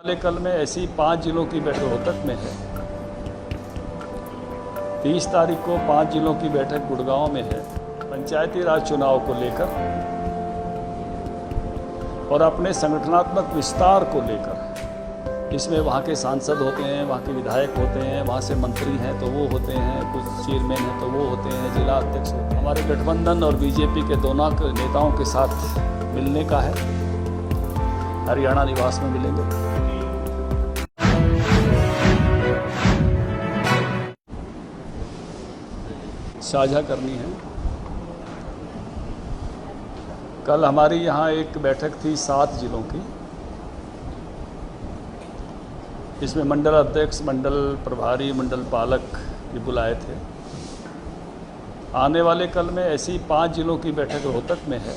वाले कल में ऐसी 5 जिलों की बैठक रोहतक में है। 30 तारीख को 5 जिलों की बैठक गुड़गांव में है, पंचायती राज चुनाव को लेकर और अपने संगठनात्मक विस्तार को लेकर। इसमें वहाँ के सांसद होते हैं, वहाँ के विधायक होते हैं, वहाँ से मंत्री हैं तो वो होते हैं, कुछ चेयरमैन हैं तो वो होते हैं, जिला अध्यक्ष होते हैं। हमारे गठबंधन और बीजेपी के दोनों नेताओं के साथ मिलने का है। हरियाणा निवास में मिलेंगे। साझा करनी है। कल हमारी यहाँ एक बैठक थी 7 जिलों की। इसमें मंडल अध्यक्ष, मंडल प्रभारी, मंडल पालक भी बुलाए थे। आने वाले कल में ऐसी 5 जिलों की बैठक रोहतक में है।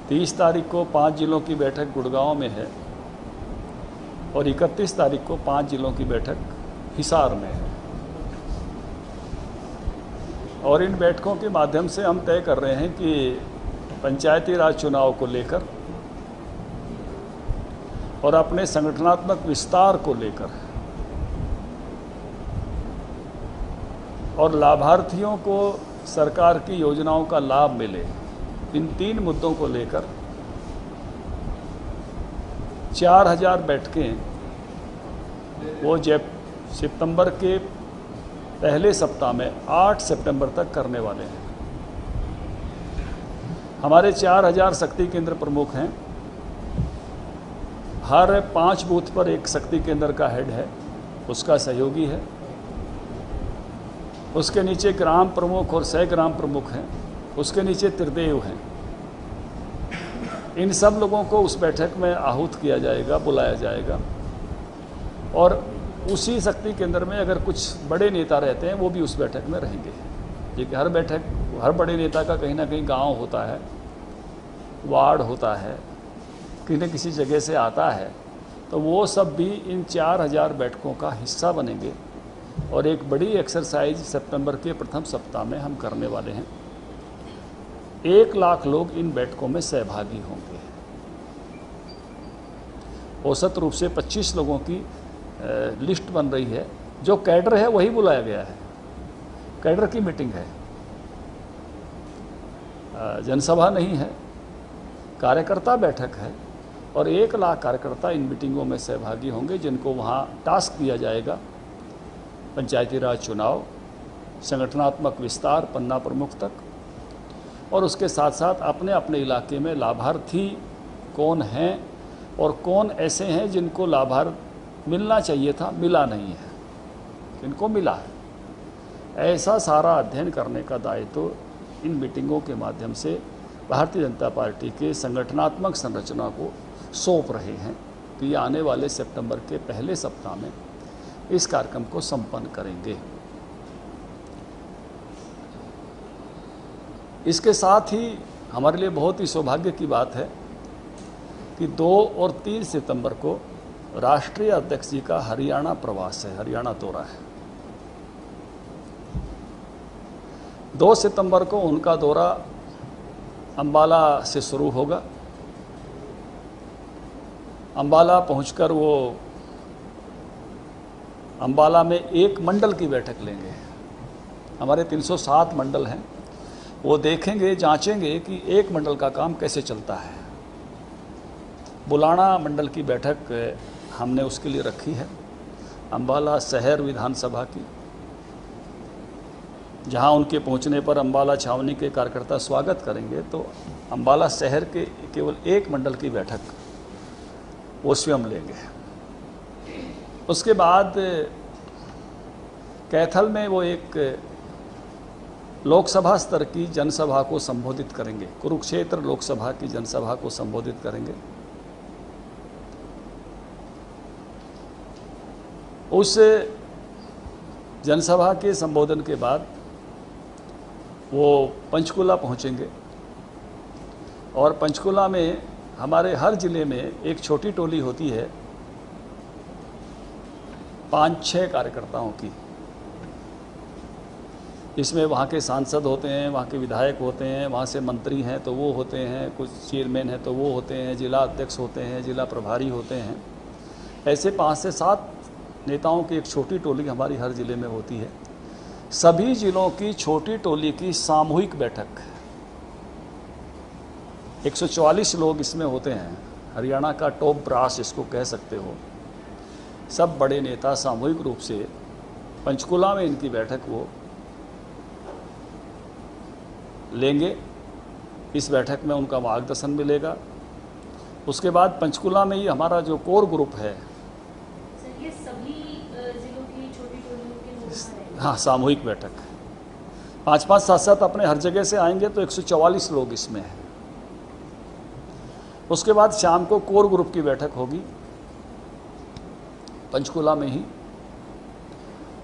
30 तारीख को 5 जिलों की बैठक गुड़गांव में है और 31 तारीख को 5 जिलों की बैठक हिसार में है। और इन बैठकों के माध्यम से हम तय कर रहे हैं कि पंचायती राज चुनाव को लेकर और अपने संगठनात्मक विस्तार को लेकर और लाभार्थियों को सरकार की योजनाओं का लाभ मिले, इन 3 मुद्दों को लेकर 4000 बैठकें वो सितंबर के पहले सप्ताह में 8 सितंबर तक करने वाले हैं। हमारे 4000 शक्ति केंद्र प्रमुख हैं। हर 5 बूथ पर एक शक्ति केंद्र का हेड है, उसका सहयोगी है। उसके नीचे ग्राम प्रमुख और सह ग्राम प्रमुख हैं। उसके नीचे त्रिदेव हैं। इन सब लोगों को उस बैठक में आहूत किया जाएगा, बुलाया जाएगा। और उसी शक्ति केंद्र में अगर कुछ बड़े नेता रहते हैं वो भी उस बैठक में रहेंगे। क्योंकि हर बड़े नेता का कहीं ना कहीं गांव होता है, वार्ड होता है, किसी न किसी जगह से आता है, तो वो सब भी इन 4000 बैठकों का हिस्सा बनेंगे। और एक बड़ी एक्सरसाइज सितंबर के प्रथम सप्ताह में हम करने वाले हैं। 1 लाख लोग इन बैठकों में सहभागी होंगे। औसत रूप से 25 लोगों की लिस्ट बन रही है। जो कैडर है वही बुलाया गया है। कैडर की मीटिंग है, जनसभा नहीं है, कार्यकर्ता बैठक है। और 1 लाख कार्यकर्ता इन मीटिंगों में सहभागी होंगे, जिनको वहाँ टास्क दिया जाएगा। पंचायती राज चुनाव, संगठनात्मक विस्तार पन्ना प्रमुख तक, और उसके साथ साथ अपने अपने इलाके में लाभार्थी कौन हैं और कौन ऐसे हैं जिनको लाभार्थ मिलना चाहिए था, मिला नहीं है, इनको मिला है। ऐसा सारा अध्ययन करने का दायित्व इन मीटिंगों के माध्यम से भारतीय जनता पार्टी के संगठनात्मक संरचना को सौंप रहे हैं कि ये आने वाले सितंबर के पहले सप्ताह में इस कार्यक्रम को संपन्न करेंगे। इसके साथ ही हमारे लिए बहुत ही सौभाग्य की बात है कि 2 और 3 सितंबर को राष्ट्रीय अध्यक्ष जी का हरियाणा प्रवास है, हरियाणा दौरा है। 2 सितंबर को उनका दौरा अंबाला से शुरू होगा। अंबाला पहुंचकर वो अंबाला में एक मंडल की बैठक लेंगे। हमारे 307 मंडल हैं, वो देखेंगे, जांचेंगे कि एक मंडल का काम कैसे चलता है। बुलाना मंडल की बैठक हमने उसके लिए रखी है, अंबाला शहर विधानसभा की, जहां उनके पहुंचने पर अंबाला छावनी के कार्यकर्ता स्वागत करेंगे। तो अंबाला शहर के केवल एक मंडल की बैठक वो स्वयं लेंगे। उसके बाद कैथल में वो एक लोकसभा स्तर की जनसभा को संबोधित करेंगे, कुरुक्षेत्र लोकसभा की जनसभा को संबोधित करेंगे। उस जनसभा के संबोधन के बाद वो पंचकुला पहुंचेंगे और पंचकुला में हमारे हर ज़िले में एक छोटी टोली होती है 5-6 कार्यकर्ताओं की। इसमें वहाँ के सांसद होते हैं, वहाँ के विधायक होते हैं, वहाँ से मंत्री हैं तो वो होते हैं, कुछ चेयरमैन हैं तो वो होते हैं, जिला अध्यक्ष होते हैं, जिला प्रभारी होते हैं। ऐसे 5 से 7 नेताओं की एक छोटी टोली हमारी हर ज़िले में होती है। सभी जिलों की छोटी टोली की सामूहिक बैठक, 144 लोग इसमें होते हैं। हरियाणा का टॉप ब्रास इसको कह सकते हो। सब बड़े नेता सामूहिक रूप से पंचकुला में इनकी बैठक वो लेंगे। इस बैठक में उनका मार्गदर्शन मिलेगा। उसके बाद पंचकुला में ही हमारा जो कोर ग्रुप है, सर ये सभी जिलों की छोटी टोलियों के लोग हैं? हाँ, सामूहिक बैठक 5-5, 7-7 अपने हर जगह से आएंगे तो 144 लोग इसमें हैं। उसके बाद शाम को कोर ग्रुप की बैठक होगी पंचकुला में ही,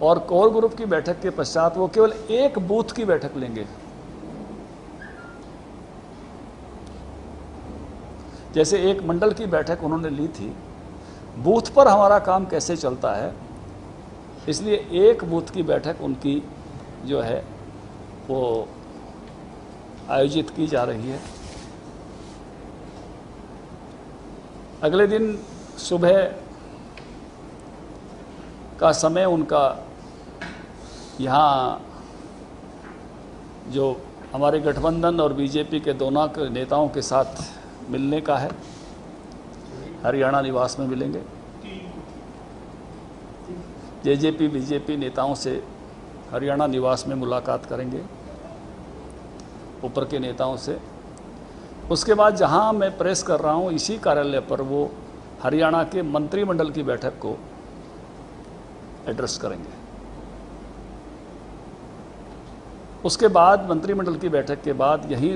और कोर ग्रुप की बैठक के पश्चात वो केवल एक बूथ की बैठक लेंगे। जैसे एक मंडल की बैठक उन्होंने ली थी, बूथ पर हमारा काम कैसे चलता है, इसलिए एक बूथ की बैठक उनकी जो है वो आयोजित की जा रही है। अगले दिन सुबह का समय उनका यहाँ जो हमारे गठबंधन और बीजेपी के दोनों के नेताओं के साथ मिलने का है। हरियाणा निवास में मिलेंगे। जेजेपी बीजेपी नेताओं से हरियाणा निवास में मुलाकात करेंगे, ऊपर के नेताओं से। उसके बाद जहां मैं प्रेस कर रहा हूं, इसी कार्यालय पर वो हरियाणा के मंत्रिमंडल की बैठक को एड्रेस करेंगे। उसके बाद मंत्रिमंडल की बैठक के बाद यही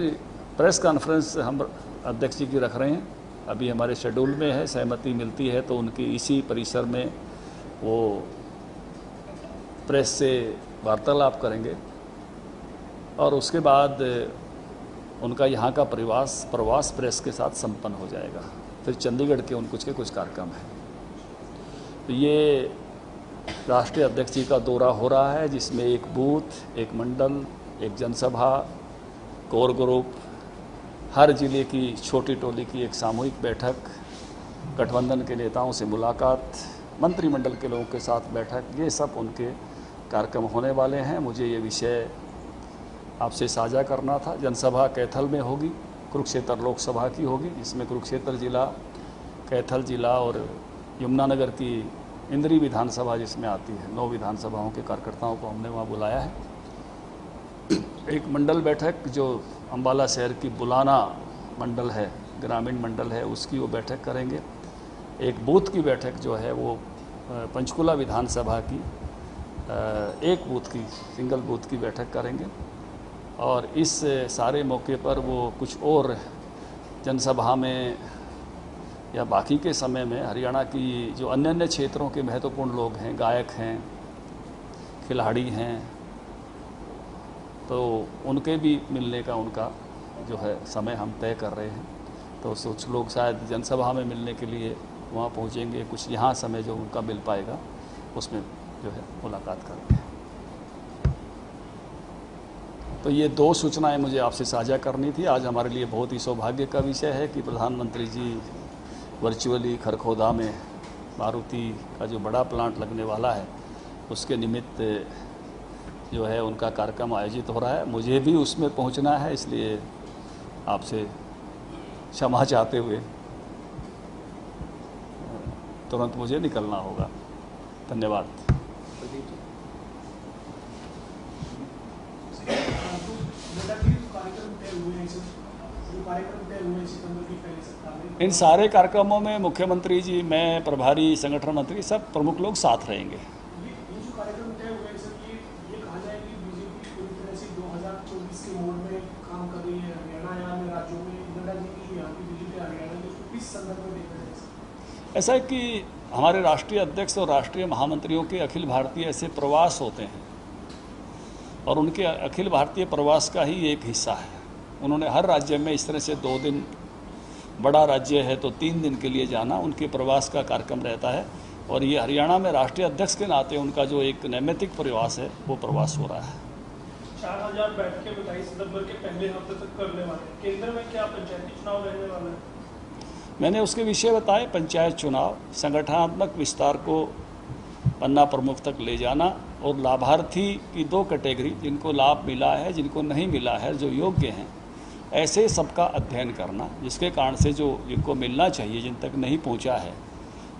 प्रेस कॉन्फ्रेंस हम अध्यक्ष जी की रख रहे हैं। अभी हमारे शेड्यूल में है, सहमति मिलती है तो उनकी इसी परिसर में वो प्रेस से वार्तालाप करेंगे, और उसके बाद उनका यहाँ का प्रवास प्रेस के साथ संपन्न हो जाएगा। फिर चंडीगढ़ के कुछ कार्यक्रम हैं। तो ये राष्ट्रीय अध्यक्ष जी का दौरा हो रहा है, जिसमें एक बूथ, एक मंडल, एक जनसभा, कोर ग्रुप, हर जिले की छोटी टोली की एक सामूहिक बैठक, गठबंधन के नेताओं से मुलाकात, मंत्रिमंडल के लोगों के साथ बैठक, ये सब उनके कार्यक्रम होने वाले हैं। मुझे ये विषय आपसे साझा करना था। जनसभा कैथल में होगी, कुरुक्षेत्र लोकसभा की होगी, जिसमें कुरुक्षेत्र जिला, कैथल जिला और यमुनानगर की इंद्री विधानसभा जिसमें आती है, 9 विधानसभाओं के कार्यकर्ताओं को हमने वहाँ बुलाया है। एक मंडल बैठक जो अम्बाला शहर की बुलाना मंडल है, ग्रामीण मंडल है, उसकी वो बैठक करेंगे। एक बूथ की बैठक जो है वो पंचकुला विधानसभा की एक बूथ की, सिंगल बूथ की बैठक करेंगे। और इस सारे मौके पर वो कुछ और जनसभा में या बाकी के समय में हरियाणा की जो अन्य क्षेत्रों के महत्वपूर्ण लोग हैं, गायक हैं, खिलाड़ी हैं, तो उनके भी मिलने का उनका जो है समय हम तय कर रहे हैं। तो कुछ लोग शायद जनसभा में मिलने के लिए वहाँ पहुँचेंगे, कुछ यहाँ समय जो उनका मिल पाएगा उसमें जो है मुलाकात करेंगे। तो ये 2 सूचनाएं मुझे आपसे साझा करनी थी। आज हमारे लिए बहुत ही सौभाग्य का विषय है कि प्रधानमंत्री जी वर्चुअली खरखोदा में मारुति का जो बड़ा प्लांट लगने वाला है उसके निमित्त जो है उनका कार्यक्रम आयोजित हो रहा है। मुझे भी उसमें पहुंचना है, इसलिए आपसे क्षमा चाहते हुए तुरंत मुझे निकलना होगा। धन्यवाद। इन सारे कार्यक्रमों में मुख्यमंत्री जी, मैं, प्रभारी संगठन मंत्री, सब प्रमुख लोग साथ रहेंगे। ये जो कार्यक्रम तय हुए सर, ये कहा जाए कि बीजेपी पूरी तरह से 2024 के मोड में काम कर रही है हरियाणा या अन्य राज्यों में। नड्डा जी की यहाँ की बीजेपी हरियाणा में किस संदर्भ में देखा जाए? ऐसा है कि हमारे राष्ट्रीय अध्यक्ष और राष्ट्रीय महामंत्रियों के अखिल भारतीय ऐसे प्रवास होते हैं, और उनके अखिल भारतीय प्रवास का ही एक हिस्सा है। उन्होंने हर राज्य में इस तरह से 2 दिन, बड़ा राज्य है तो 3 दिन के लिए जाना, उनके प्रवास का कार्यक्रम रहता है। और ये हरियाणा में राष्ट्रीय अध्यक्ष के नाते उनका जो एक नैमित्तिक प्रवास है वो प्रवास हो रहा है। 4000 बैठकें 22 सितंबर के पहले हफ्ते तक करने वाले हैं। केंद्र में क्या पंचायती चुनाव रहने वाला है? मैंने उसके विषय बताए, पंचायत चुनाव, संगठनात्मक विस्तार को पन्ना प्रमुख तक ले जाना और लाभार्थी की 2 कैटेगरी, जिनको लाभ मिला है, जिनको नहीं मिला है, जो योग्य हैं, ऐसे सबका अध्ययन करना, जिसके कारण से जो जिनको मिलना चाहिए, जिन तक नहीं पहुंचा है,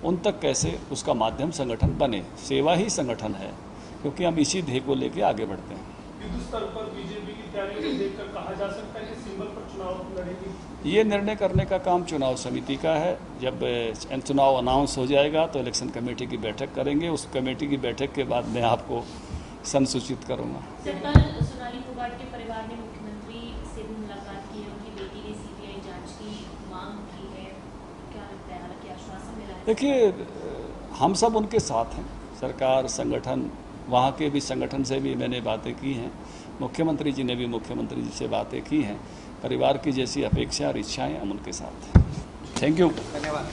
उन तक कैसे उसका माध्यम संगठन बने। सेवा ही संगठन है, क्योंकि हम इसी ध्येय को लेकर आगे बढ़ते हैं। युद्ध स्तर पर बीजेपी की तैयारी को देखकर कहा जा सकता है कि सिंबल पर चुनाव लड़ेगी। ये निर्णय करने का काम चुनाव समिति का है। जब चुनाव अनाउंस हो जाएगा तो इलेक्शन कमेटी की बैठक करेंगे। उस कमेटी की बैठक के बाद मैं आपको संसूचित करूंगा। सर, कल सोनाली फोगाट के परिवार ने मुख्यमंत्री से भी मुलाकात की है, उनकी बेटी ने सीबीआई जांच की मांग की है, क्या लगता है, हालांकि आश्वासन मिला है? देखिए, हम सब उनके साथ हैं, सरकार, संगठन, वहाँ के भी संगठन से भी मैंने बातें की हैं, मुख्यमंत्री जी ने भी मुख्यमंत्री जी से बातें की हैं। परिवार की जैसी अपेक्षा और इच्छाएं हम उनके साथ हैं। Thank you. धन्यवाद।